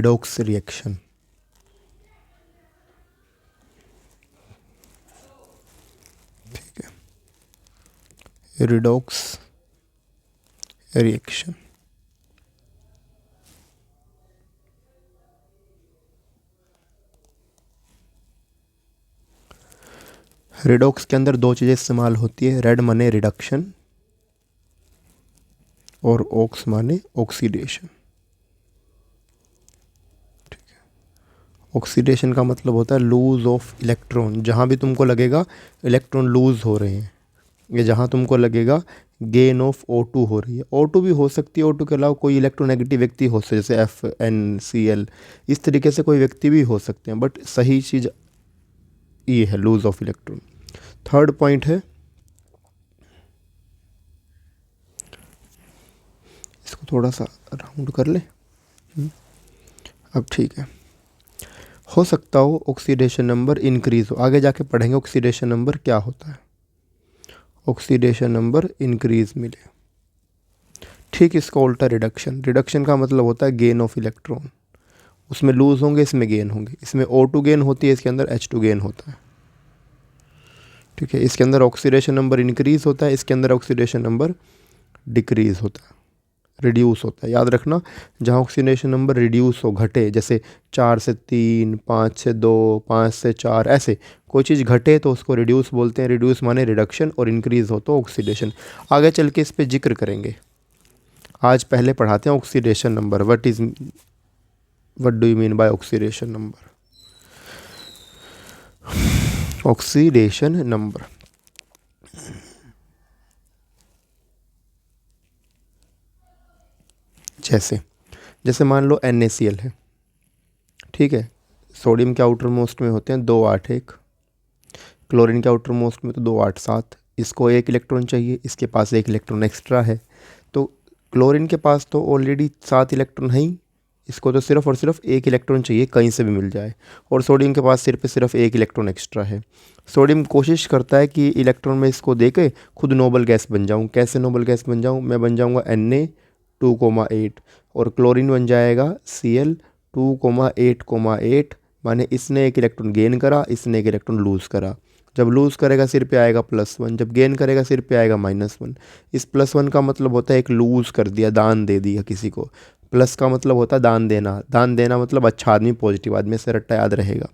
Redox reaction. ठीक है, redox reaction. Redox के अंदर दो चीज़ें इस्तेमाल होती है, रेड माने रिडक्शन और ऑक्स माने ऑक्सीडेशन। ठीक है, ऑक्सीडेशन का मतलब होता है लूज ऑफ इलेक्ट्रॉन। जहाँ भी तुमको लगेगा इलेक्ट्रॉन लूज हो रहे हैं, या जहाँ तुमको लगेगा गेन ऑफ O2 हो रही है। O2 भी हो सकती है, O2 के अलावा कोई इलेक्ट्रोनेगेटिव व्यक्ति हो सकते, जैसे FnCl, इस तरीके से कोई व्यक्ति भी हो सकते हैं, बट सही चीज़ ये है lose of electron. Third point है, इसको थोड़ा सा राउंड कर ले। अब ठीक है, हो सकता हो ऑक्सीडेशन नंबर इंक्रीज हो, आगे जाके पढ़ेंगे ऑक्सीडेशन नंबर क्या होता है, ऑक्सीडेशन नंबर इंक्रीज मिले। ठीक इसका उल्टा रिडक्शन। रिडक्शन का मतलब होता है गेन ऑफ इलेक्ट्रॉन, उसमें लूज होंगे, इसमें गेन होंगे। इसमें O2 गेन होती है, इसके अंदर H2 गेन होता है। ठीक है, इसके अंदर ऑक्सीडेशन नंबर इंक्रीज होता है, इसके अंदर ऑक्सीडेशन नंबर डिक्रीज होता है, रिड्यूस होता है। याद रखना, जहाँ ऑक्सीडेशन नंबर रिड्यूस हो, घटे, जैसे 4 से 3, 5 से 2, 5 से 4, ऐसे कोई चीज़ घटे तो उसको रिड्यूस बोलते हैं। रिड्यूस माने रिडक्शन और इंक्रीज हो तो ऑक्सीडेशन। आगे चल के इस पर जिक्र करेंगे, आज पहले पढ़ाते हैं oxidation number. What do you mean by oxidation number? Oxidation number जैसे मान लो NaCl है, ठीक है, सोडियम के आउटर मोस्ट में होते हैं 2 8 1, क्लोरीन के आउटर मोस्ट में तो 2 8 7। इसको 1 इलेक्ट्रॉन चाहिए, इसके पास 1 इलेक्ट्रॉन एक्स्ट्रा है, तो क्लोरीन के पास तो ऑलरेडी 7 इलेक्ट्रॉन है ही, इसको तो सिर्फ और सिर्फ 1 इलेक्ट्रॉन चाहिए, कहीं से भी मिल जाए। और सोडियम के पास सिर्फ 1 इलेक्ट्रॉन एक्स्ट्रा है। सोडियम कोशिश करता है कि इलेक्ट्रॉन में इसको दे के खुद नोबल गैस बन जाऊँ। कैसे नोबल गैस बन जाऊँ? मैं बन जाऊँगा Na2,8 और क्लोरीन बन जाएगा Cl2,8,8, माने इसने 1 इलेक्ट्रॉन गेन करा, इसने 1 इलेक्ट्रॉन लूज़ करा। जब लूज़ करेगा सिर पे आएगा +1, जब गेन करेगा सिर पे आएगा -1। इस +1 का मतलब होता है एक लूज़ कर दिया, दान दे दिया किसी को। प्लस का मतलब होता है दान देना, दान देना मतलब अच्छा आदमी, पॉजिटिव आदमी से रट्टा याद रहेगा।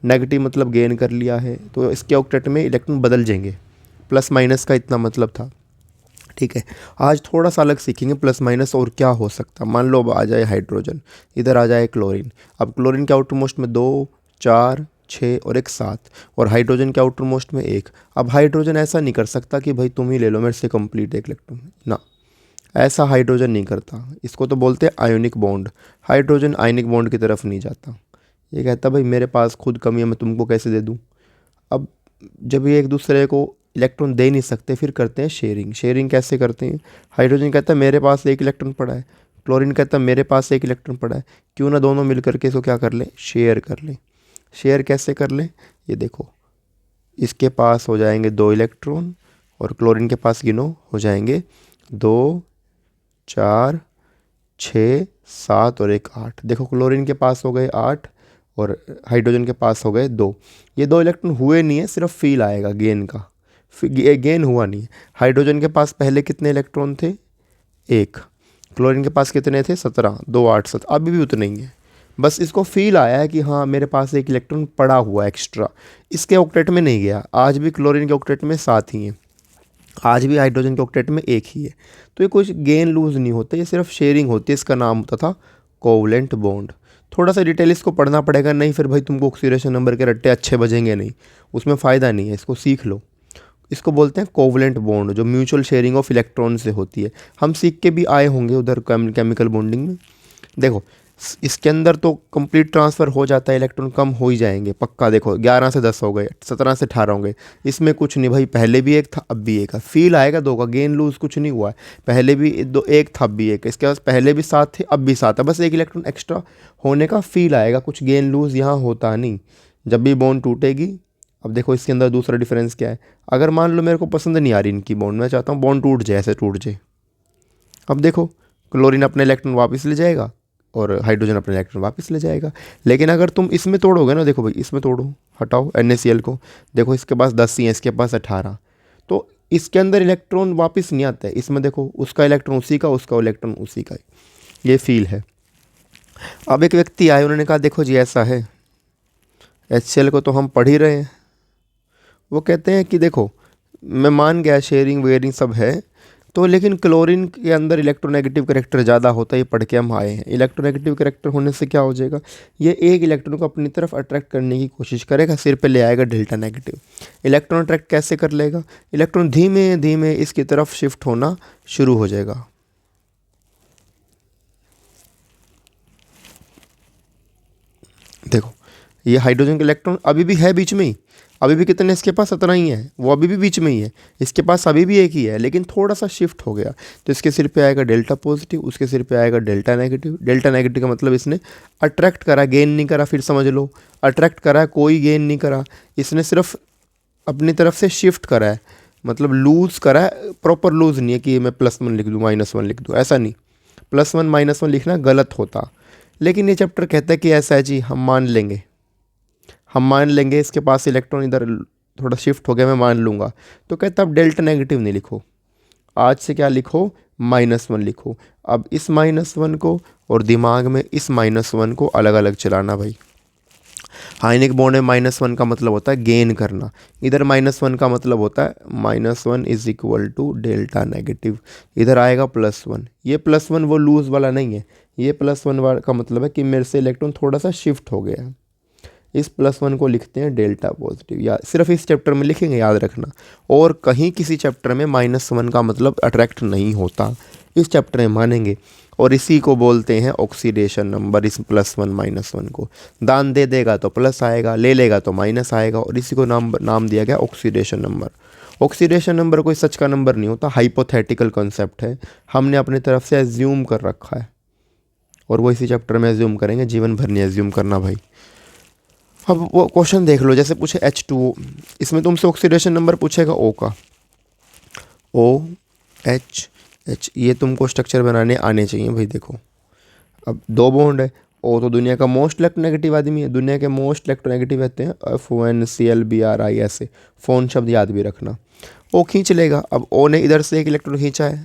नेगेटिव मतलब गेन कर लिया है, तो इसके ऑक्टेट में इलेक्ट्रॉन बदल जाएंगे। प्लस माइनस का इतना मतलब था। ठीक है, आज थोड़ा सा अलग सीखेंगे प्लस माइनस और क्या हो सकता। मान लो अब आ जाए हाइड्रोजन, इधर आ जाए क्लोरीन। अब क्लोरीन के आउटर मोस्ट में 2 4 6 और 1 7, और हाइड्रोजन के आउटर मोस्ट में 1। अब हाइड्रोजन ऐसा नहीं कर सकता कि भाई तुम ही ले लो मेरे से कंप्लीट 1 इलेक्ट्रॉन, ना, ऐसा हाइड्रोजन नहीं करता। इसको तो बोलते हैं ionic bond. Hydrogen ionic bond की तरफ नहीं जाता, ये कहता भाई मेरे पास खुद कमी है, मैं तुमको कैसे दे दूँ। अब जब ये एक दूसरे को इलेक्ट्रॉन दे नहीं सकते, फिर करते हैं शेयरिंग। शेयरिंग कैसे करते हैं? हाइड्रोजन कहता है मेरे पास 1 इलेक्ट्रॉन पड़ा है, क्लोरीन कहता है मेरे पास 1 इलेक्ट्रॉन पड़ा है, क्यों ना दोनों मिल करके इसको क्या कर लें, शेयर कर लें। शेयर कैसे कर लें? ये देखो, इसके पास हो जाएंगे 2 इलेक्ट्रॉन और क्लोरीन के पास गिनो हो जाएंगे 2 4 6 7 और 1 8। देखो क्लोरीन के पास हो गए 8 और हाइड्रोजन के पास हो गए 2। ये 2 इलेक्ट्रॉन हुए नहीं है, सिर्फ फील आएगा गेन का, गेन हुआ नहीं है। हाइड्रोजन के पास पहले कितने इलेक्ट्रॉन थे? 1। क्लोरीन के पास कितने थे? 17, 2 8 7, अभी भी उतने ही है। बस इसको फील आया है कि हाँ मेरे पास 1 इलेक्ट्रॉन पड़ा हुआ एक्स्ट्रा, इसके ऑक्टेट में नहीं गया। आज भी क्लोरीन के ऑक्टेट में 7 ही हैं, आज भी हाइड्रोजन के ऑक्टेट में 1 ही है। तो ये कुछ गेन लूज नहीं होता, ये सिर्फ शेयरिंग होती है। इसका नाम होता था कोवलेंट बॉन्ड। थोड़ा सा डिटेल इसको पढ़ना पड़ेगा, नहीं फिर भाई तुमको ऑक्सीडेशन नंबर के रट्टे अच्छे बजेंगे नहीं, उसमें फ़ायदा नहीं है, इसको सीख लो। इसको बोलते हैं कोवलेंट बॉन्ड, जो म्यूचुअल शेयरिंग ऑफ इलेक्ट्रॉन से होती है। हम सीख के भी आए होंगे उधर केमिकल बॉन्डिंग में। देखो इसके अंदर तो कंप्लीट ट्रांसफ़र हो जाता है, इलेक्ट्रॉन कम हो ही जाएंगे पक्का। देखो 11 से 10 हो गए, 17 से 18 हो गए, इसमें कुछ नहीं भाई, पहले भी 1 था अब भी 1 है। फील आएगा 2 का, गेन लूज कुछ नहीं हुआ है। पहले भी 1 था अब भी 1, इसके पास पहले भी 7 थे अब भी 7 है, बस 1 इलेक्ट्रॉन एक्स्ट्रा होने का फील आएगा, कुछ गेन लूज यहाँ होता नहीं। जब भी बॉन्ड टूटेगी, अब देखो इसके अंदर दूसरा डिफरेंस क्या है। अगर मान लो मेरे को पसंद नहीं आ रही इनकी बॉन्ड, मैं चाहता हूँ बॉन्ड टूट जाए, ऐसे टूट जाए। अब देखो क्लोरीन अपने इलेक्ट्रॉन वापस ले जाएगा, और हाइड्रोजन अपने इलेक्ट्रॉन वापस ले जाएगा। लेकिन अगर तुम इसमें तोड़ोगे ना, देखो भाई इसमें तोड़ो, हटाओ NaCl को, देखो इसके पास 10 ही है, इसके पास 18, तो इसके अंदर इलेक्ट्रॉन वापस नहीं आता है। इसमें देखो उसका इलेक्ट्रॉन उसी का, उसका इलेक्ट्रॉन उसी का, ये फील है। अब एक व्यक्ति आए, उन्होंने कहा देखो जी ऐसा है, HCl को तो हम पढ़ ही रहे हैं। वो कहते हैं कि देखो मैं मान गया शेयरिंग वेयरिंग सब है, तो लेकिन क्लोरीन के अंदर इलेक्ट्रोनेगेटिव करेक्टर ज़्यादा होता है, ये पढ़ के हम आए हैं। इलेक्ट्रोनेगेटिव करेक्टर होने से क्या हो जाएगा, ये एक इलेक्ट्रॉन को अपनी तरफ अट्रैक्ट करने की कोशिश करेगा, सिर पे ले आएगा डेल्टा नेगेटिव। इलेक्ट्रॉन अट्रैक्ट कैसे कर लेगा, इलेक्ट्रॉन धीमे धीमे इसकी तरफ शिफ्ट होना शुरू हो जाएगा। देखो ये हाइड्रोजन का इलेक्ट्रॉन अभी भी है बीच में ही, अभी भी कितने इसके पास 17 ही है, वो अभी भी बीच में ही है, इसके पास अभी भी एक ही है, लेकिन थोड़ा सा शिफ्ट हो गया, तो इसके सिर पे आएगा डेल्टा पॉजिटिव, उसके सिर पे आएगा डेल्टा नेगेटिव। डेल्टा नेगेटिव का मतलब इसने अट्रैक्ट करा, गेन नहीं करा, फिर समझ लो अट्रैक्ट करा, कोई गेन नहीं करा, इसने सिर्फ अपनी तरफ से शिफ्ट करा है, मतलब लूज़ करा है, प्रॉपर लूज़ नहीं है कि मैं +1 लिख दूँ -1 लिख दूँ, ऐसा नहीं, +1 -1 लिखना गलत होता। लेकिन ये चैप्टर कहता है कि ऐसा है जी, हम मान लेंगे, हम मान लेंगे इसके पास इलेक्ट्रॉन इधर थोड़ा शिफ्ट हो गया, मैं मान लूँगा, तो कहता अब डेल्टा नेगेटिव नहीं लिखो, आज से क्या लिखो, -1 लिखो। अब इस -1 को और दिमाग में इस -1 को अलग अलग चलाना भाई। आयनिक बॉन्ड में -1 का मतलब होता है गेन करना, इधर -1 का मतलब होता है -1 is equal to delta negative, इधर आएगा +1। ये +1 वो लूज वाला नहीं है, ये +1 का मतलब है कि मेरे से इलेक्ट्रॉन थोड़ा सा शिफ्ट हो गया है। इस +1 को लिखते हैं डेल्टा पॉजिटिव, या सिर्फ इस चैप्टर में लिखेंगे, याद रखना। और कहीं किसी चैप्टर में -1 का मतलब अट्रैक्ट नहीं होता, इस चैप्टर में मानेंगे। और इसी को बोलते हैं ऑक्सीडेशन नंबर। इस +1 -1 को दान दे देगा तो प्लस आएगा, ले लेगा तो माइनस आएगा, और इसी को नाम दिया गया ऑक्सीडेशन नंबर। ऑक्सीडेशन नंबर कोई सच का नंबर नहीं होता, हाइपोथेटिकल कॉन्सेप्ट है, हमने अपनी तरफ से एज्यूम कर रखा है, और वो इसी चैप्टर में एज्यूम करेंगे, जीवन भर नहीं एज्यूम करना भाई। अब वो क्वेश्चन देख लो, जैसे पूछे H2O, इसमें तुमसे ऑक्सीडेशन नंबर पूछेगा O का, OH, ये तुमको स्ट्रक्चर बनाने आने चाहिए भाई। देखो अब 2 बॉन्ड है, O तो दुनिया का मोस्ट इलेक्ट्रोनेगेटिव आदमी है, दुनिया के मोस्ट इलेक्ट्रोनेगेटिव रहते हैं FONClBr ऐसे, फोन शब्द याद भी रखना। O खींच लेगा, अब O ने इधर से एक इलेक्ट्रॉन खींचा है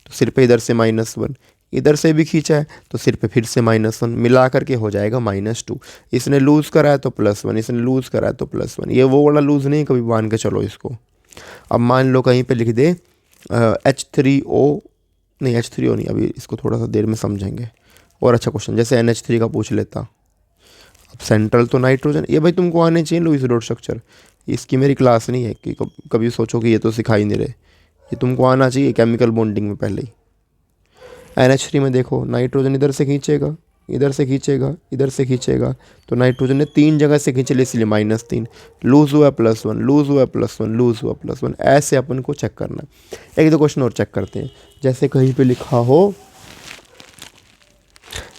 तो सिर पे इधर से -1, इधर से भी खींचा है तो सिर पे फिर से -1, मिला करके हो जाएगा -2। इसने लूज़ करा है तो +1, इसने लूज़ करा है तो +1, ये वो वाला लूज़ नहीं, कभी मान के चलो इसको। अब मान लो कहीं पे लिख दे H3O, नहीं H3O नहीं, अभी इसको थोड़ा सा देर में समझेंगे। और अच्छा क्वेश्चन जैसे NH3 का पूछ लेता। अब सेंट्रल तो नाइट्रोजन, ये भाई तुमको आने चाहिए लुईस डॉट स्ट्रक्चर, इसकी मेरी क्लास नहीं है कि कभी सोचो कि ये तो सिखाई नहीं रहे, ये तुमको आना चाहिए केमिकल बॉन्डिंग में पहले ही। NH3 में देखो नाइट्रोजन इधर से खींचेगा, इधर से खींचेगा, इधर से खींचेगा, तो नाइट्रोजन ने 3 जगह से खींचे लिए, इसलिए -3, लूज़ हुआ +1, लूज़ हुआ +1, लूज़ हुआ +1, ऐसे अपन को चेक करना है। 1-2 क्वेश्चन और चेक करते हैं, जैसे कहीं पे लिखा हो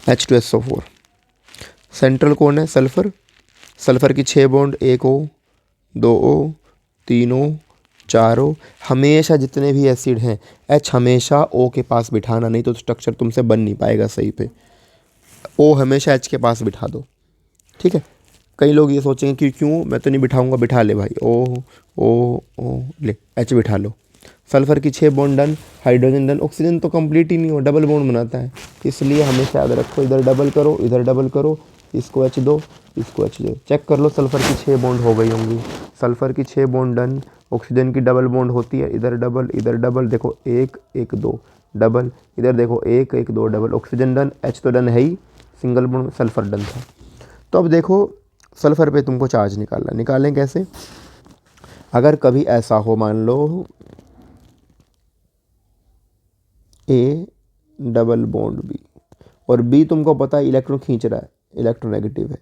H2SO4, सेंट्रल कौन है, सल्फ़र, सल्फ़र की 6 bond, 1 O, 2 O, 3 O, 4 O। हमेशा जितने भी एसिड हैं H हमेशा O के पास बिठाना, नहीं तो स्ट्रक्चर तुमसे बन नहीं पाएगा सही पे। O हमेशा H के पास बिठा दो, ठीक है। कई लोग ये सोचेंगे कि क्यों, मैं तो नहीं बिठाऊंगा, बिठा ले भाई, O ले H बिठा लो। सल्फ़र की 6 bond done, hydrogen done, oxygen तो कंप्लीट ही नहीं हो, डबल बॉन्ड बनाता है, इसलिए हमेशा याद रखो, इधर डबल करो, इधर डबल करो, इसको H दो, इसको H दो। चेक कर लो, सल्फ़र की 6 बॉन्ड हो गई होंगी, सल्फ़र की 6 बॉन्ड डन। ऑक्सीजन की डबल बॉन्ड होती है, इधर डबल, इधर डबल, देखो 1 1 2 डबल, इधर देखो 1 1 2 डबल, ऑक्सीजन डन, H तो डन है ही, सिंगल बॉन्ड, सल्फ़र डन था। तो अब देखो सल्फ़र पे तुमको चार्ज निकालना, निकालें कैसे, अगर कभी ऐसा हो, मान लो A डबल बॉन्ड B, और B तुमको पता है इलेक्ट्रॉन खींच रहा है, इलेक्ट्रोनेगेटिव है,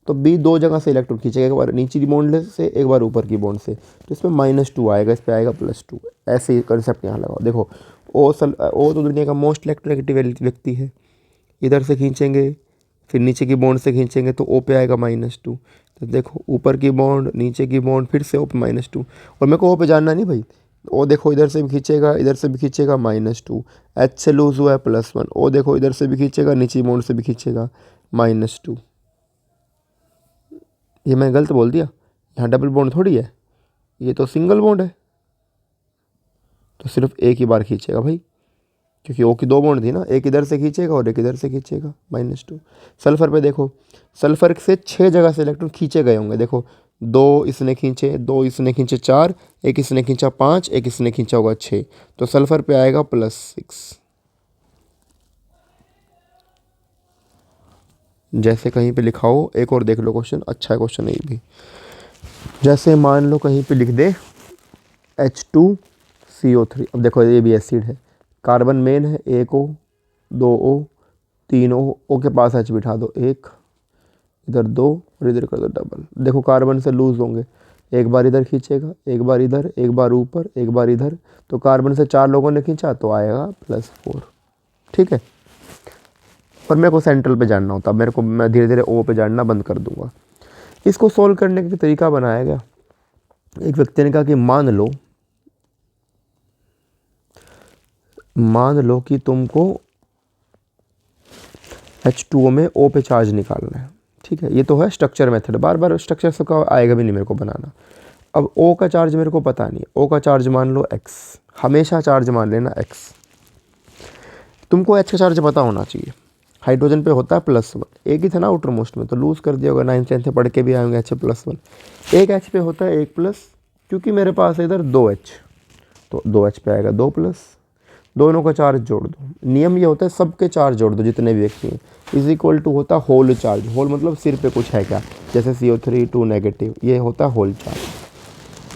तो B 2 जगह से इलेक्ट्रॉन खींचेगा, एक बार नीचे की बॉन्ड से, एक बार ऊपर की बॉन्ड से, तो इसमें -2 आएगा, इस पर आएगा +2। ऐसे ही कंसेप्ट यहाँ लगाओ। देखो O तो दुनिया का मोस्ट इलेक्ट्रोनेगेटिव व्यक्ति है, इधर से खींचेंगे, फिर नीचे की बॉन्ड से खींचेंगे तो O पे आएगा -2। तो देखो ऊपर की बॉन्ड, नीचे की बॉन्ड, फिर से O पे -2। और मेरे को O पे जानना नहीं भाई, ओ देखो इधर से भी खींचेगा, इधर से भी खींचेगा, -2। H से लूज हुआ है +1। ओ देखो इधर से भी खींचेगा, नीचे मोड से भी खींचेगा, -2। ये मैं गलत बोल दिया, यहाँ डबल बॉन्ड थोड़ी है, ये तो सिंगल बॉन्ड है, तो सिर्फ एक ही बार खींचेगा भाई, क्योंकि ओ की 2 बॉन्ड थी ना, एक इधर से खींचेगा और एक इधर से खींचेगा, -2। सल्फर पे देखो, सल्फर से 6 जगह से इलेक्ट्रॉन खींचे गए होंगे। देखो 2 इसने खींचे, 2 इसने खींचे 4, एक इसने खींचा 5, एक इसने खींचा होगा 6, तो सल्फर पे आएगा +6। जैसे कहीं पे लिखा हो, एक और देख लो क्वेश्चन, अच्छा है क्वेश्चन ये भी। जैसे मान लो कहीं पे लिख दे H2CO3। अब देखो ये भी एसिड है, कार्बन मेन है, 1 O 2 O 3 O, O के पास H बिठा दो, 1 इधर 2 और इधर कर दो डबल। देखो कार्बन से लूज होंगे, एक बार इधर खींचेगा, एक बार इधर, एक बार ऊपर, एक बार इधर, तो कार्बन से 4 लोगों ने खींचा तो आएगा +4। ठीक है, पर मेरे को सेंट्रल पे जानना होता, मेरे को मैं धीरे धीरे O पे जानना बंद कर दूंगा। इसको सोल्व करने का तरीका बनाया गया। एक व्यक्ति ने कहा कि मान लो कि तुमको H2O में O पे चार्ज निकालना है। ठीक है, ये तो है स्ट्रक्चर मेथड, बार बार स्ट्रक्चर सबका आएगा भी नहीं मेरे को बनाना। अब O का चार्ज मेरे को पता नहीं, O का चार्ज मान लो x, हमेशा चार्ज मान लेना x। तुमको H का चार्ज पता होना चाहिए, हाइड्रोजन पे होता है +1, एक ही था ना आउटर मोस्ट में, तो लूज़ कर दिया होगा, 9th-10th में पढ़ के भी आएंगे H +1। एक H पे होता है 1+, क्योंकि मेरे पास है इधर 2H, तो 2H पे आएगा 2+, दोनों का चार्ज जोड़ दो। नियम ये होता है सबके चार्ज जोड़ दो जितने भी व्यक्ति हैं, = होता है होल चार्ज। होल मतलब सिर पे कुछ है क्या, जैसे CO3 2 नेगेटिव, ये होता है होल चार्ज।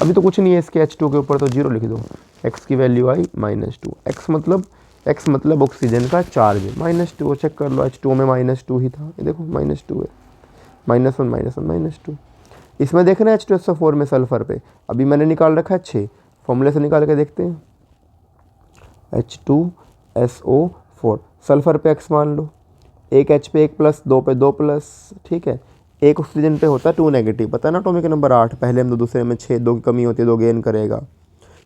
अभी तो कुछ नहीं है इसके H2 के ऊपर, तो 0 लिख दो, x की वैल्यू आई -2। x मतलब ऑक्सीजन का चार्ज है, -2। चेक कर लो H2 में -2 ही था, ये देखो -2 है, -1 -2। इसमें देखना है H2SO4 में सल्फर पे, अभी मैंने निकाल रखा है 6, फॉर्मूले से निकाल के देखते हैं। H2SO4, सल्फर पे x मान लो, एक H पे 1+, 2 पे 2+। ठीक है, एक ऑक्सीजन पे होता है 2 नेगेटिव, पता है ना एटॉमिक नंबर 8, पहले में 2, दूसरे में 6, 2 की कमी होती है, 2 गेन करेगा,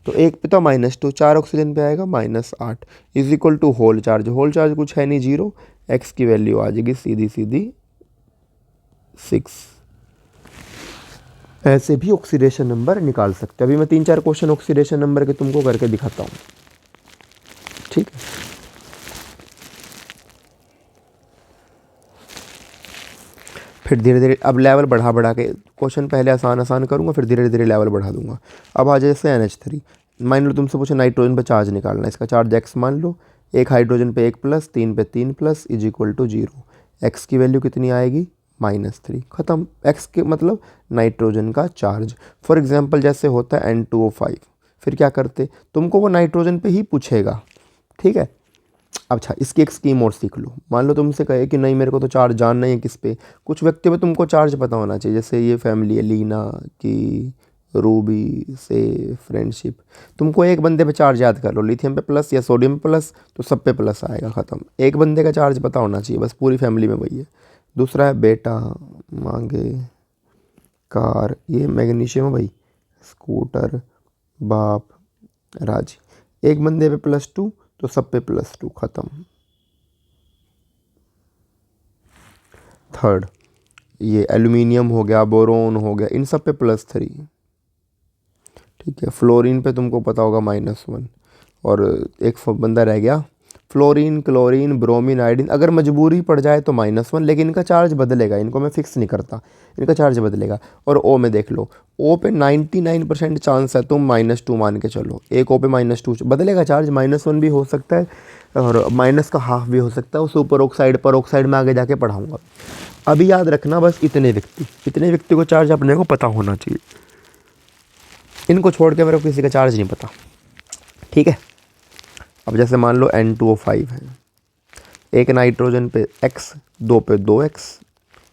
तो एक पे तो -2, 4 ऑक्सीजन पे आएगा -8, = होल चार्ज। होल चार्ज कुछ है नहीं 0, x की वैल्यू आ जाएगी सीधी सीधी 6। ऐसे भी ऑक्सीडेशन नंबर निकाल सकते हैं। अभी मैं 3-4 क्वेश्चन ऑक्सीडेशन नंबर के तुमको करके दिखाता हूँ। ठीक है, फिर धीरे धीरे अब लेवल बढ़ा के क्वेश्चन पहले आसान करूँगा, फिर धीरे धीरे लेवल बढ़ा दूंगा। अब आ जाए जैसे NH3, मान लो तुमसे पूछे नाइट्रोजन पे चार्ज निकालना है, इसका चार्ज x मान लो, एक हाइड्रोजन पे 1+, 3 पे 3+, = 0। x की वैल्यू कितनी आएगी, -3। ख़त्म, x के मतलब नाइट्रोजन का चार्ज। फॉर एग्जाम्पल जैसे होता है N2O5, फिर क्या करते, तुमको वो नाइट्रोजन पे ही पूछेगा। ठीक है, अच्छा इसकी एक स्कीम और सीख लो। मान लो तुमसे कहे कि नहीं मेरे को तो चार्ज जानना ही है किस पे, कुछ व्यक्ति पे तुमको चार्ज पता होना चाहिए, जैसे ये फैमिली है लीना की, रूबी से फ्रेंडशिप, तुमको एक बंदे पे चार्ज याद कर लो, लिथियम पे प्लस या सोडियम पे प्लस, तो सब पे प्लस आएगा, ख़त्म। एक बंदे का चार्ज पता होना चाहिए बस, पूरी फैमिली में वही है। दूसरा है बेटा, मांगे, कार, ये मैग्नीशियम है भाई, स्कूटर, बाप, राज। एक बंदे पे +2 तो सब पे +2, ख़त्म। थर्ड ये एल्यूमिनियम हो गया, बोरोन हो गया, इन सब पे +3। ठीक है, फ्लोरीन पे तुमको पता होगा -1, और एक बंदा रह गया फ्लोरीन, क्लोरीन, ब्रोमीन, आयोडीन। अगर मजबूरी पड़ जाए तो -1, लेकिन इनका चार्ज बदलेगा, इनको मैं फिक्स नहीं करता, इनका चार्ज बदलेगा। और ओ में देख लो, ओ पे 99% चांस है, तुम -2 मान के चलो, एक ओ पे -2 बदलेगा चार्ज, -1 भी हो सकता है और माइनस का हाफ भी हो सकता है, वो सुपर ऑक्साइड पर ऑक्साइड में आगे जाके पढ़ाऊँगा। अभी याद रखना बस इतने व्यक्ति को चार्ज अपने को पता होना चाहिए, इनको छोड़ के मेरे को किसी का चार्ज नहीं पता। ठीक है, अब जैसे मान लो N2O5 है, एक नाइट्रोजन पे x, 2 पे 2x,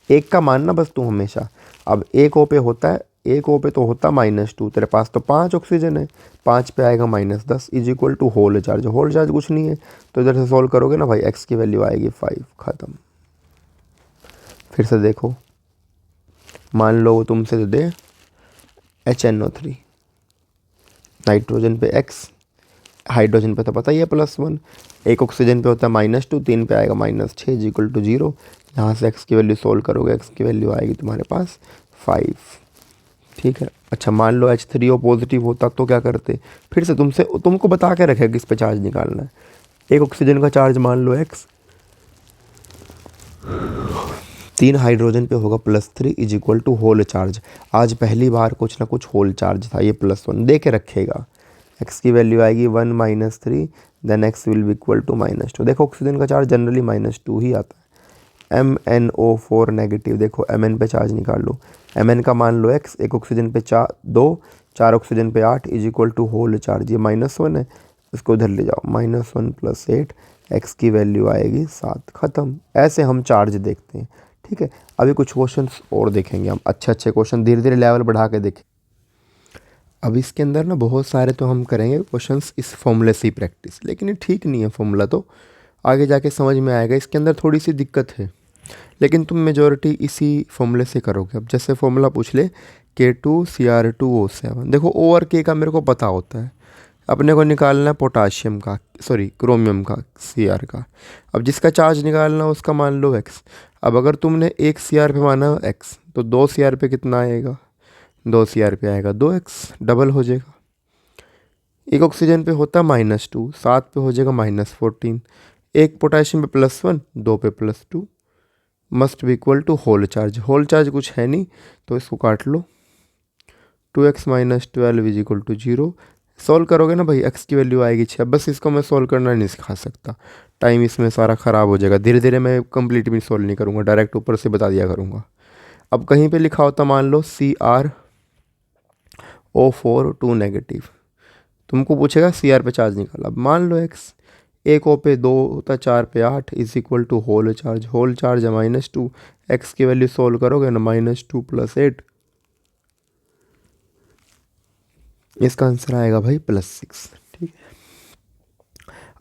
एक का मानना बस तू हमेशा। अब एक O पे होता है, एक O पे तो होता -2, तेरे पास तो 5 ऑक्सीजन है, 5 पे आएगा -10, = होल चार्ज। होल चार्ज कुछ नहीं है, तो इधर से सॉल्व करोगे ना भाई, x की वैल्यू आएगी 5, ख़त्म। फिर से देखो, मान लो तुमसे दे HNO3, नाइट्रोजन पे x, हाइड्रोजन पे तो पता ही है +1, एक ऑक्सीजन पे होता है -2, 3 पे आएगा -6 इज इक्वल टू 0। यहाँ से x की वैल्यू सोल्व करोगे, x की वैल्यू आएगी तुम्हारे पास 5। ठीक है। अच्छा मान लो H3O पॉजिटिव होता तो क्या करते, फिर से तुमको बता के रखेगा किस पे चार्ज निकालना है। एक ऑक्सीजन का चार्ज मान लो x, 3 हाइड्रोजन पे होगा +3 is equal to whole charge. आज पहली बार कुछ ना कुछ होल चार्ज था, ये +1 दे के रखेगा। x की वैल्यू आएगी 1 -3, then x will be equal to -2। देखो ऑक्सीजन का चार्ज जनरली -2 ही आता है। MnO4 नेगेटिव, देखो Mn पे चार्ज निकाल लो। Mn का मान लो x, एक ऑक्सीजन पे 2, 4 ऑक्सीजन पे 8 is equal to whole charge. ये -1 है, इसको उधर ले जाओ, -1 + 8, x की वैल्यू आएगी 7। ख़त्म। ऐसे हम चार्ज देखते हैं। ठीक है। अभी कुछ क्वेश्चंस और देखेंगे हम, अच्छे क्वेश्चन, धीरे धीरे लेवल बढ़ा के देखें। अब इसके अंदर ना बहुत सारे तो हम करेंगे क्वेश्चंस इस फॉर्मूले से ही प्रैक्टिस, लेकिन ये ठीक नहीं है फॉर्मूला, तो आगे जाके समझ में आएगा। इसके अंदर थोड़ी सी दिक्कत है, लेकिन तुम मेजॉरिटी इसी फॉर्मूले से करोगे। अब जैसे फॉर्मूला पूछ ले K2Cr2O7, देखो O और K का मेरे को पता होता है, अपने को निकालना है पोटाशियम का, सॉरी क्रोमियम का, Cr का। अब जिसका चार्ज निकालना है उसका मान लो x। अब अगर तुमने एक Cr पे माना x, तो 2 Cr पे कितना आएगा, 2 Cr पे आएगा 2x, डबल हो जाएगा। एक ऑक्सीजन पे होता है -2, 7 पे हो जाएगा -14, एक पोटाशियम पे +1, 2 पे +2, must be equal to whole charge. Whole charge कुछ है नहीं तो इसको काट लो, 2x - 12 is equal to 0। Solve करोगे ना भाई, x की वैल्यू आएगी 6। बस इसको मैं सॉल्व करना नहीं सिखा सकता, टाइम इसमें सारा ख़राब हो जाएगा। धीरे धीरे मैं कंप्लीट भी सॉल्व नहीं करूँगा, डायरेक्ट ऊपर से बता दिया करूँगा। अब कहीं पे लिखा होता मान लो CrO4 2 नेगेटिव, तुमको पूछेगा Cr पे चार्ज निकाला। अब मान लो x, एक O पे 2 होता, 4 पे 8 is equal to whole charge. Whole charge है -2, x की वैल्यू सोल्व करोगे ना, -2 + 8, इसका आंसर आएगा भाई +6। ठीक है।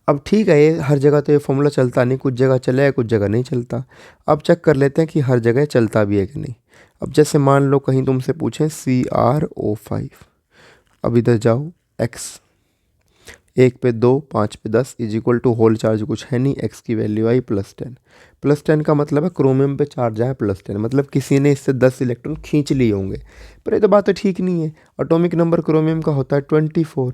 अब ठीक है, ये हर जगह तो ये फॉर्मूला चलता नहीं, कुछ जगह चलेगा कुछ जगह नहीं चलता। अब चेक कर लेते हैं कि हर जगह चलता भी है कि नहीं। अब जैसे मान लो कहीं तुमसे पूछें CrO5, अब इधर जाओ, x, एक पे 2, 5 पे 10 is equal to whole charge कुछ है नहीं, x की वैल्यू आई +10। +10 का मतलब है क्रोमियम पे चार्ज आया +10, मतलब किसी ने इससे 10 इलेक्ट्रॉन खींच लिए होंगे। पर ये तो बात तो ठीक नहीं है, एटॉमिक नंबर क्रोमियम का होता है 24।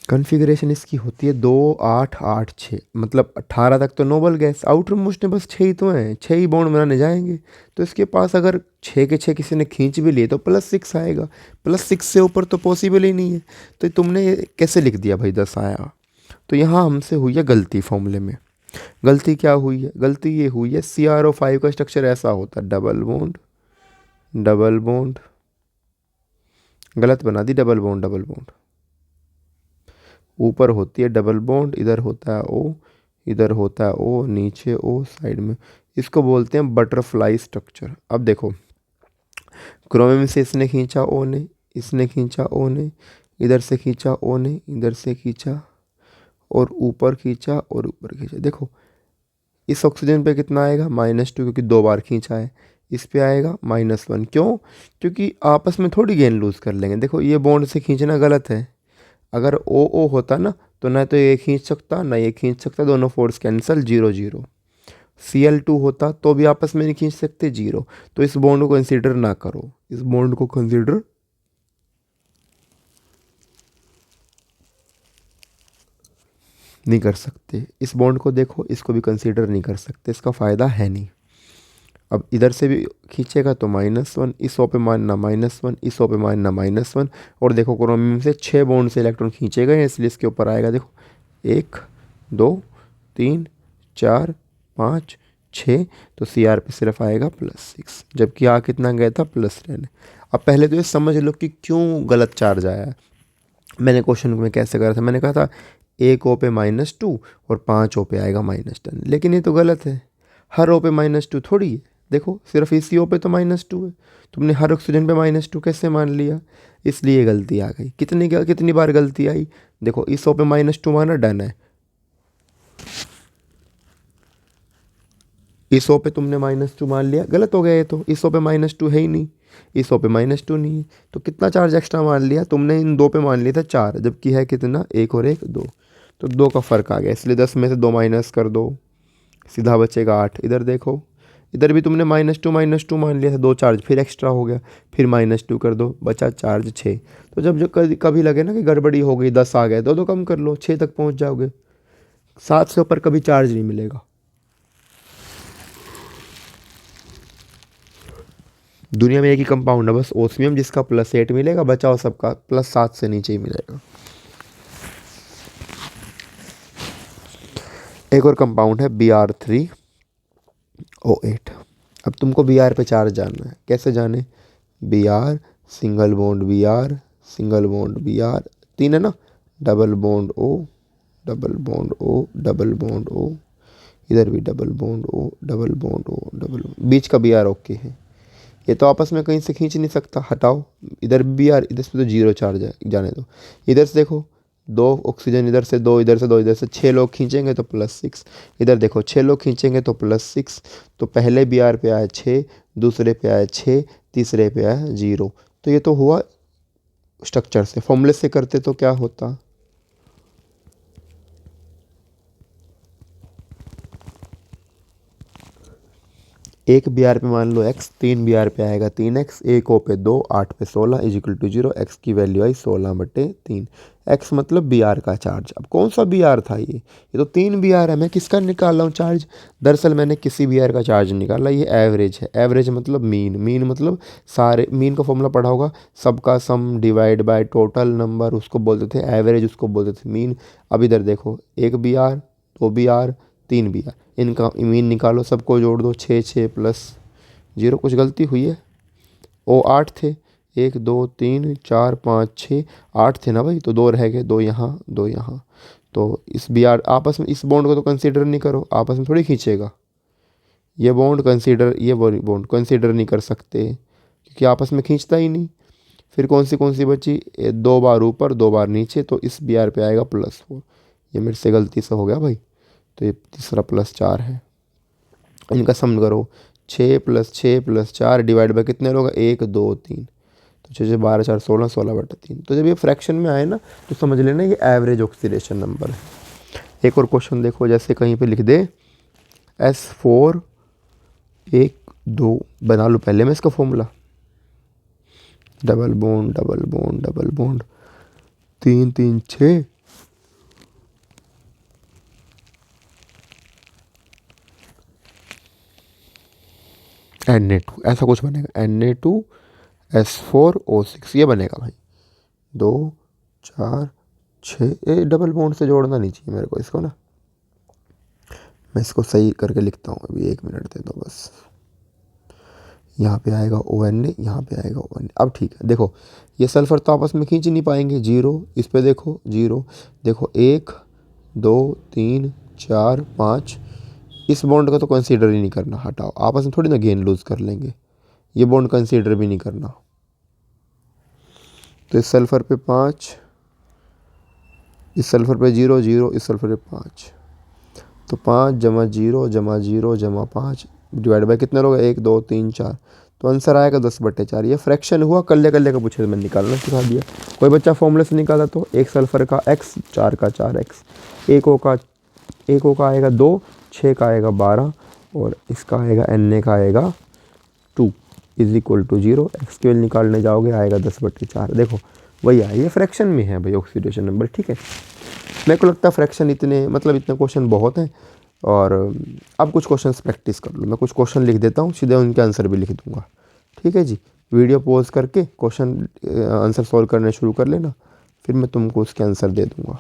कॉन्फ़िगरेशन इसकी होती है 2 8 8 6, मतलब 18 तक तो नोबल गैस, आउटर मोस्ट में बस 6 ही तो हैं, 6 ही बॉन्ड बनाने जाएंगे। तो इसके पास अगर 6 के 6 किसी ने खींच भी लिए तो +6 आएगा, +6 से ऊपर तो पॉसिबल ही नहीं है। तो तुमने ये कैसे लिख दिया भाई 10 आया। तो यहाँ हमसे हुई है गलती फॉर्मूले में। गलती क्या हुई है, गलती ये हुई है CrO5 का स्ट्रक्चर ऐसा होता है, डबल बॉन्ड डबल बॉन्ड, गलत बना दी, डबल बॉन्ड डबल बॉन्ड, ऊपर होती है डबल बॉन्ड, इधर होता है O, इधर होता है O, नीचे O, साइड में। इसको बोलते हैं बटरफ्लाई स्ट्रक्चर। अब देखो, क्रोमियम से इसने खींचा O ने, इसने खींचा O ने, इधर से खींचा O ने, इधर से खींचा और ऊपर खींचा और ऊपर खींचा। देखो इस ऑक्सीजन पे कितना आएगा -2, क्योंकि 2 बार खींचा है। इस पे आएगा -1, क्यों, क्योंकि आपस में थोड़ी गेन लूज़ कर लेंगे। देखो ये बॉन्ड से खींचना गलत है, अगर O होता ना तो ना तो ये खींच सकता ना ये खींच सकता, दोनों फोर्स कैंसिल, 0 0। Cl2 होता तो भी आपस में नहीं खींच सकते, 0। तो इस बॉन्ड को कंसीडर ना करो, इस बॉन्ड को कंसीडर नहीं कर सकते। इस बॉन्ड को देखो, इसको भी कंसीडर नहीं कर सकते, इसका फ़ायदा है नहीं। अब इधर से भी खींचेगा तो -1, इस O पे मानना -1, इस O पे मानना -1। और देखो क्रोमियम से 6 बॉन्ड से इलेक्ट्रॉन खींचे गए, इसलिए इसके ऊपर आएगा, देखो 1 2 3 4 5 6, तो Cr पे सिर्फ आएगा +6, जबकि यहाँ कितना गया था +10। अब पहले तो ये समझ लो कि क्यों गलत चार्ज आया है। मैंने क्वेश्चन में कैसे करा था, मैंने कहा था एक O पे -2 और 5 O पे आएगा -10, लेकिन ये तो गलत है। हर O पे -2 थोड़ी है, देखो सिर्फ इसी O पे तो -2 है। तुमने हर ऑक्सीजन पे -2 कैसे मान लिया, इसलिए गलती आ गई। कितनी बार गलती आई, देखो इस O पे -2 माना, डन है। इस ओ पे तुमने -2 मान लिया, गलत हो गया ये तो, इस ओ पे -2 है ही नहीं, इस ओ पे -2 नहीं है, तो कितना चार्ज एक्स्ट्रा मान लिया तुमने, इन दो पे मान लिया था 4, जबकि है कितना, 1 और 1 2, तो 2 का फ़र्क आ गया, इसलिए 10 में से 2 माइनस कर दो, सीधा बचेगा 8। इधर देखो, इधर भी तुमने -2 मान लिया था, 2 चार्ज फिर एक्स्ट्रा हो गया, फिर -2 कर दो, बचा चार्ज 6। तो जब जो कभी लगे ना कि गड़बड़ी हो गई, 10 आ गए, दो कम कर लो, 6 तक पहुंच जाओगे, 7 से ऊपर कभी चार्ज नहीं मिलेगा। दुनिया में एक ही कंपाउंड है बस, ओस्मियम, जिसका +8 मिलेगा, बचाओ सबका +7 से नीचे ही मिलेगा। एक और कंपाउंड है Br3O8। अब तुमको Br पे चार्ज जानना है, कैसे जाने, Br single bond Br single bond Br, 3 है ना, double bond O double bond O double bond O, इधर भी double bond O double bond O double, बीच का Br ओके है, ये तो आपस में कहीं से खींच नहीं सकता, हटाओ, इधर Br, इधर से तो जीरो चार्ज है, जाने दो। इधर से देखो, 2 ऑक्सीजन इधर से, 2 इधर से, 2 इधर से, 6 लोग खींचेंगे तो +6, इधर देखो 6 लोग खींचेंगे तो +6, तो पहले Br पे आया 6, दूसरे पे आया 6, तीसरे पे आया 0, तो ये तो हुआ स्ट्रक्चर से, फॉर्मूले से करते तो क्या होता, एक Br पे मान लो x, 3 Br पे आएगा 3x, एक O पे 2, 8 पे 16 = 0, x की वैल्यू आई 16/3, x मतलब Br का चार्ज। अब कौन सा Br था ये तो 3 Br है, मैं किसका निकाल रहा हूँ चार्ज, दरअसल मैंने किसी Br का चार्ज निकाला, ये एवरेज है, एवरेज मतलब मीन, मीन मतलब सारे, मीन का फॉर्मूला पढ़ा होगा, सबका सम डिवाइड बाय टोटल नंबर, उसको बोलते थे एवरेज, उसको बोलते थे मीन। अब इधर देखो, एक Br, 2 Br, 3 Br, इनका मीन निकालो, सबको जोड़ दो, 6 6 + 0, कुछ गलती हुई है, ओ 8 थे, 1 2 3 4 5 6, 8 थे ना भाई, तो 2 रह गए, 2 यहाँ 2 यहाँ, तो इस Br आपस में, इस बॉन्ड को तो कंसीडर नहीं करो, आपस में थोड़ी खींचेगा, ये बॉन्ड कंसीडर, ये बॉन्ड कंसीडर नहीं कर सकते क्योंकि आपस में खींचता ही नहीं। फिर कौन सी बची, 2 बार ऊपर 2 बार नीचे, तो इस Br पे आएगा +4, ये मेरे से गलती से हो गया भाई, तो ये तीसरा +4 है। इनका सम करो, 6 + 6 + 4 डिवाइड बाय कितने लोग, 1 2 3, तो 6 6 12 4 16, 16/3। तो जब ये फ्रैक्शन में आए ना, तो समझ लेना ये एवरेज ऑक्सीडेशन नंबर है। एक और क्वेश्चन देखो, जैसे कहीं पे लिख दे S4 1 2, बना लो पहले मैं इसका formula, double bond double bond double bond, 3 3 6, Na2, ऐसा कुछ बनेगा, Na2S4O6, ये बनेगा भाई, 2 4 6, ये डबल बॉन्ड से जोड़ना नहीं चाहिए मेरे को इसको ना, मैं इसको सही करके लिखता हूँ, अभी 1 मिनट दे दो बस। यहाँ पे आएगा ONA, यहाँ पे आएगा ONA। अब ठीक है, देखो ये सल्फर तो आपस में खींच नहीं पाएंगे, 0, इस पे देखो 0, देखो 1 2 3 4 5, इस बॉन्ड का तो कंसीडर ही नहीं करना, हटाओ, आपस में थोड़ी ना गेन लूज कर लेंगे, ये बॉन्ड कंसीडर भी नहीं करना। तो इस सल्फर पे 5, इस सल्फर पे 0 0, इस सल्फर पे 5, तो 5 जमा 0 जमा 0 जमा 5 डिवाइड बाय कितने लोग, 1 2 3 4, तो आंसर आएगा 10/4। ये फ्रैक्शन हुआ, कल्ले कल्ले का पूछे तो मैंने निकालना सिखा दिया। कोई बच्चा फॉर्मूले से निकाला तो एक सल्फर का x, 4 का 4x, एक ओ का आएगा 2, 6 का आएगा 12, और इसका आएगा Na का आएगा 2 = 0, एक्स की वैल्यू निकालने जाओगे आएगा 10/4। देखो वही है, ये फ्रैक्शन में है भाई ऑक्सीडेशन नंबर, ठीक है। मेरे को लगता है फ्रैक्शन इतने, मतलब इतने क्वेश्चन बहुत हैं, और अब कुछ क्वेश्चन प्रैक्टिस कर लो, मैं कुछ क्वेश्चन लिख देता हूँ, सीधे उनके आंसर भी लिख दूंगा, ठीक है जी। वीडियो पॉज करके क्वेश्चन आंसर सॉल्व करने शुरू कर लेना, फिर मैं तुमको उसके आंसर दे दूंगा।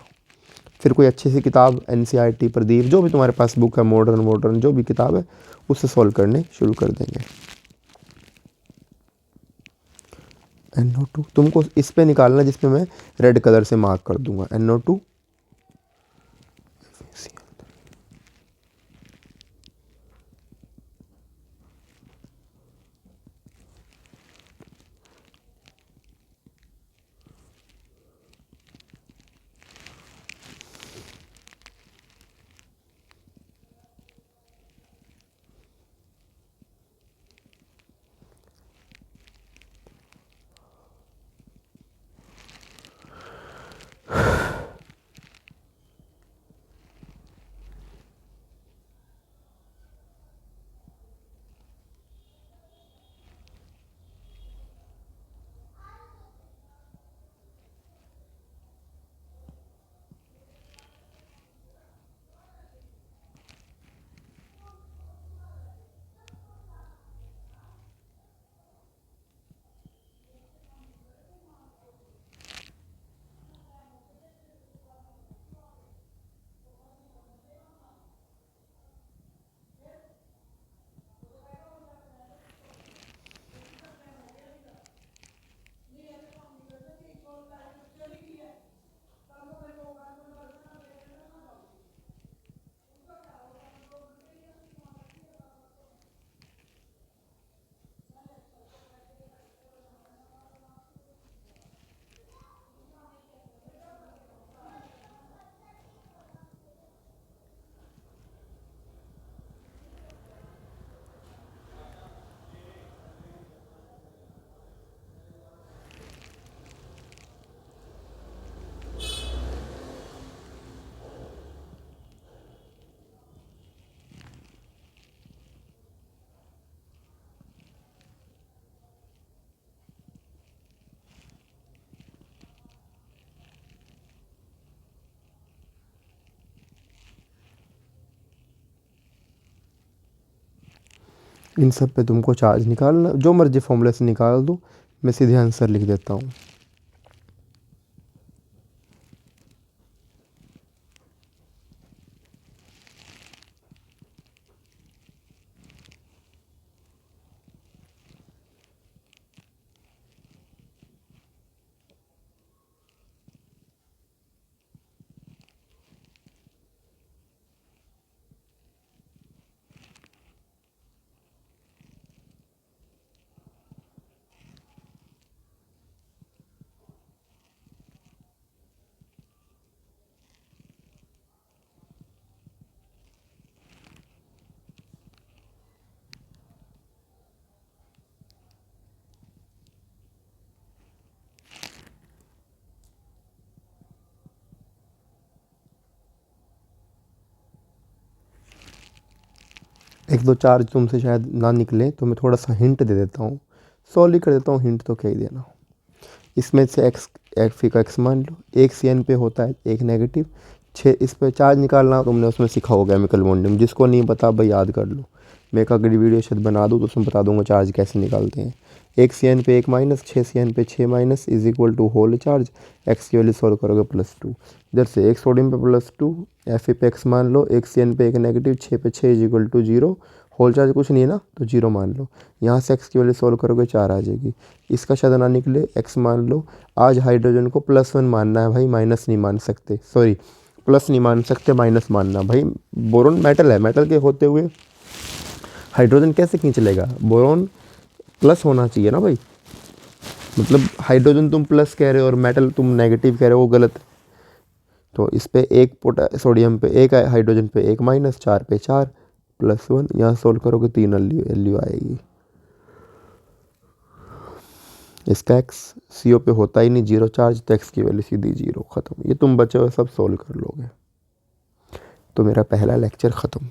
फिर कोई अच्छी सी किताब, NCERT, प्रदीप, जो भी तुम्हारे पास बुक है, मॉडर्न जो भी किताब है, उससे सॉल्व करने शुरू कर देंगे। NO2 तुमको इस पे निकालना, जिसपे मैं रेड कलर से मार्क कर दूंगा, NO2, इन सब पे तुमको चार्ज निकालना, जो मर्जी फॉर्मूले से निकाल दो, मैं सीधे आंसर लिख देता हूँ। एक दो चार्ज तुमसे शायद ना निकले तो मैं थोड़ा सा हिंट दे देता हूँ, सॉल्व ही कर देता हूँ, हिंट तो क्या ही देना। इसमें से एक्स का एक्स मान लो, एक सी एन पे होता है एक नेगेटिव, 6 इस पे चार्ज निकालना तुमने उसमें सीखा होगा केमिकल बॉन्डिंग, जिसको नहीं पता भाई याद कर लो, मैं एक अगली वीडियो शायद बना दूँ तो उसमें बता दूंगा चार्ज कैसे निकालते हैं। एक सी एन पे एक माइनस, 6 सी एन पे 6 minus is equal to whole charge, x की वैल्यू सॉल्व करोगे +2, इधर से एक सोडियम पे +2, एफ पे एक्स मान लो, एक सी एन पे एक नेगेटिव, 6 पे 6 is equal to 0, whole charge कुछ नहीं है ना तो 0 मान लो, यहाँ से एक्स की वैल्यू सॉल्व करोगे 4 आ जाएगी, इसका शायद ना निकले, एक्स मान लो। आज हाइड्रोजन को +1 मानना है भाई, माइनस नहीं मान सकते, सॉरी प्लस नहीं मान सकते, माइनस मानना भाई। बोरोन मेटल है, मेटल के होते हुए हाइड्रोजन कैसे खींच लेगा, बोरोन प्लस होना चाहिए ना भाई, मतलब हाइड्रोजन तुम प्लस कह रहे हो और मेटल तुम नेगेटिव कह रहे हो, वो गलत है। तो इस पे एक सोडियम पे एक हाइड्रोजन पे एक माइनस, 4 पे 4 +1, यहाँ सोल्व करोगे 3 वैल्यू आएगी। इसका एक्स सी ओ पे होता ही नहीं 0 चार्ज, तो एक्स की वैल्यू सीधी 0, ख़त्म। ये तुम बचे हुए सब सोल्व कर लोगे। तो मेरा पहला लेक्चर ख़त्म।